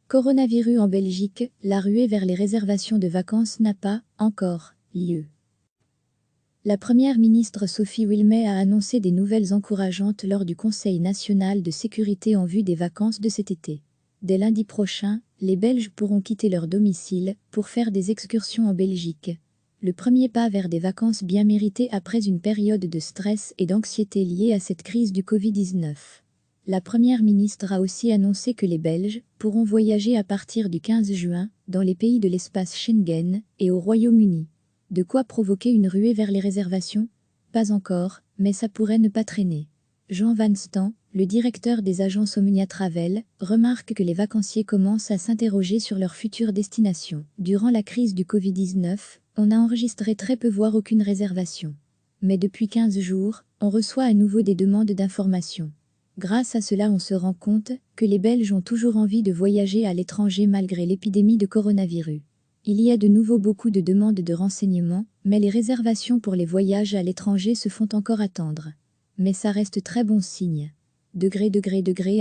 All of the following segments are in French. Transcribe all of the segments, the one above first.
Coronavirus en Belgique, la ruée vers les réservations de vacances n'a pas, encore, lieu. La première ministre Sophie Wilmès a annoncé des nouvelles encourageantes lors du Conseil national de sécurité en vue des vacances de cet été. Dès lundi prochain, les Belges pourront quitter leur domicile pour faire des excursions en Belgique. Le premier pas vers des vacances bien méritées après une période de stress et d'anxiété liée à cette crise du Covid-19. La première ministre a aussi annoncé que les Belges pourront voyager à partir du 15 juin dans les pays de l'espace Schengen et au Royaume-Uni. De quoi provoquer une ruée vers les réservations? Pas encore, mais ça pourrait ne pas traîner. Jean Van Stan, le directeur des agences Omnia Travel, remarque que les vacanciers commencent à s'interroger sur leur future destination. Durant la crise du Covid-19, on a enregistré très peu voire aucune réservation. Mais depuis 15 jours, on reçoit à nouveau des demandes d'informations. Grâce à cela, on se rend compte que les Belges ont toujours envie de voyager à l'étranger malgré l'épidémie de coronavirus. Il y a de nouveau beaucoup de demandes de renseignements, mais les réservations pour les voyages à l'étranger se font encore attendre. Mais ça reste très bon signe. Degré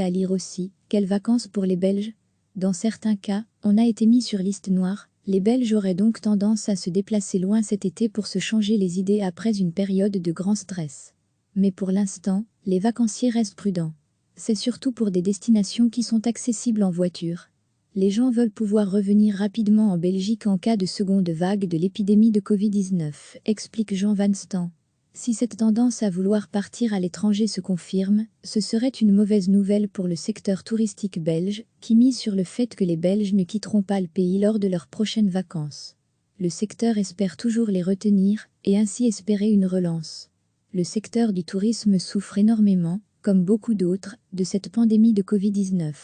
à lire aussi, quelles vacances pour les Belges? Dans certains cas, on a été mis sur liste noire, les Belges auraient donc tendance à se déplacer loin cet été pour se changer les idées après une période de grand stress. Mais pour l'instant, les vacanciers restent prudents. C'est surtout pour des destinations qui sont accessibles en voiture. Les gens veulent pouvoir revenir rapidement en Belgique en cas de seconde vague de l'épidémie de Covid-19, explique Jean Van Stan. Si cette tendance à vouloir partir à l'étranger se confirme, ce serait une mauvaise nouvelle pour le secteur touristique belge, qui mise sur le fait que les Belges ne quitteront pas le pays lors de leurs prochaines vacances. Le secteur espère toujours les retenir, et ainsi espérer une relance. Le secteur du tourisme souffre énormément, comme beaucoup d'autres, de cette pandémie de Covid-19.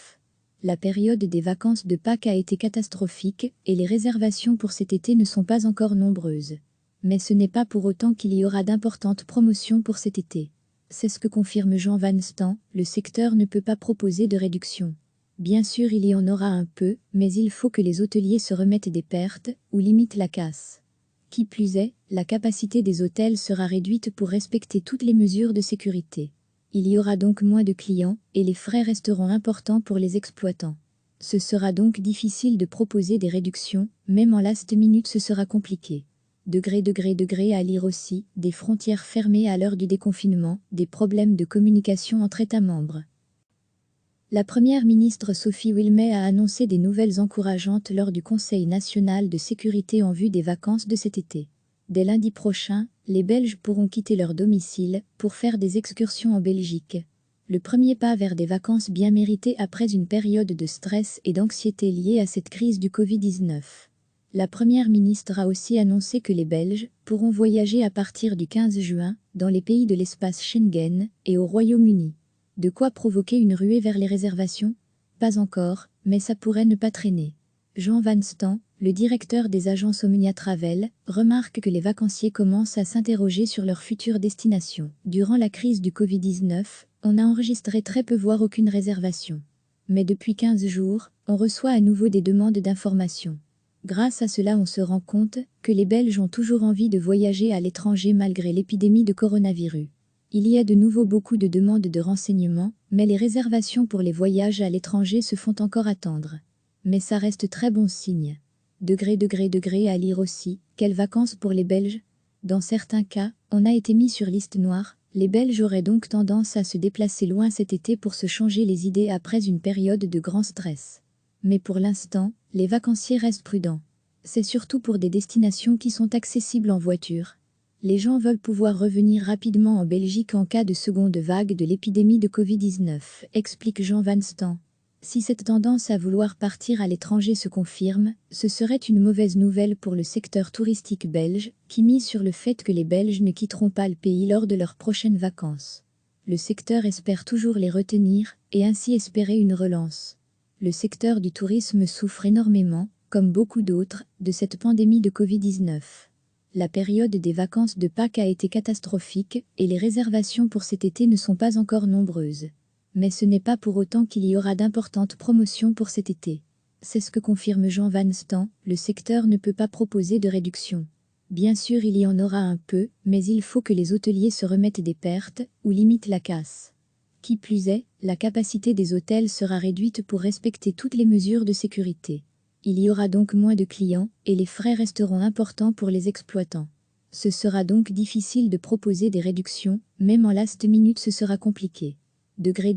La période des vacances de Pâques a été catastrophique et les réservations pour cet été ne sont pas encore nombreuses. Mais ce n'est pas pour autant qu'il y aura d'importantes promotions pour cet été. C'est ce que confirme Jean Van Stan, le secteur ne peut pas proposer de réduction. Bien sûr, il y en aura un peu, mais il faut que les hôteliers se remettent des pertes ou limitent la casse. Qui plus est, la capacité des hôtels sera réduite pour respecter toutes les mesures de sécurité. Il y aura donc moins de clients et les frais resteront importants pour les exploitants. Ce sera donc difficile de proposer des réductions, même en last minute ce sera compliqué. Degré à lire aussi, des frontières fermées à l'heure du déconfinement, des problèmes de communication entre États membres. La première ministre Sophie Wilmès a annoncé des nouvelles encourageantes lors du Conseil national de sécurité en vue des vacances de cet été. Dès lundi prochain, les Belges pourront quitter leur domicile pour faire des excursions en Belgique. Le premier pas vers des vacances bien méritées après une période de stress et d'anxiété liée à cette crise du Covid-19. La première ministre a aussi annoncé que les Belges pourront voyager à partir du 15 juin dans les pays de l'espace Schengen et au Royaume-Uni. De quoi provoquer une ruée vers les réservations? Pas encore, mais ça pourrait ne pas traîner. Jean Van Stan, le directeur des agences Omnia Travel, remarque que les vacanciers commencent à s'interroger sur leur future destination. Durant la crise du Covid-19, on a enregistré très peu voire aucune réservation. Mais depuis 15 jours, on reçoit à nouveau des demandes d'informations. Grâce à cela, on se rend compte que les Belges ont toujours envie de voyager à l'étranger malgré l'épidémie de coronavirus. Il y a de nouveau beaucoup de demandes de renseignements, mais les réservations pour les voyages à l'étranger se font encore attendre. Mais ça reste très bon signe. Degré à lire aussi, quelles vacances pour les Belges? Dans certains cas, on a été mis sur liste noire, les Belges auraient donc tendance à se déplacer loin cet été pour se changer les idées après une période de grand stress. Mais pour l'instant, les vacanciers restent prudents. C'est surtout pour des destinations qui sont accessibles en voiture. Les gens veulent pouvoir revenir rapidement en Belgique en cas de seconde vague de l'épidémie de Covid-19, explique Jean Van Stan. Si cette tendance à vouloir partir à l'étranger se confirme, ce serait une mauvaise nouvelle pour le secteur touristique belge, qui mise sur le fait que les Belges ne quitteront pas le pays lors de leurs prochaines vacances. Le secteur espère toujours les retenir, et ainsi espérer une relance. Le secteur du tourisme souffre énormément, comme beaucoup d'autres, de cette pandémie de Covid-19. La période des vacances de Pâques a été catastrophique et les réservations pour cet été ne sont pas encore nombreuses. Mais ce n'est pas pour autant qu'il y aura d'importantes promotions pour cet été. C'est ce que confirme Jean Van Stan, le secteur ne peut pas proposer de réduction. Bien sûr, il y en aura un peu, mais il faut que les hôteliers se remettent des pertes ou limitent la casse. Qui plus est, la capacité des hôtels sera réduite pour respecter toutes les mesures de sécurité. Il y aura donc moins de clients, et les frais resteront importants pour les exploitants. Ce sera donc difficile de proposer des réductions, même en last minute ce sera compliqué. Degré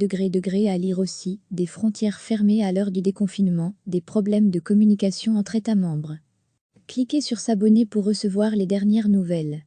à lire aussi, des frontières fermées à l'heure du déconfinement, des problèmes de communication entre États membres. Cliquez sur s'abonner pour recevoir les dernières nouvelles.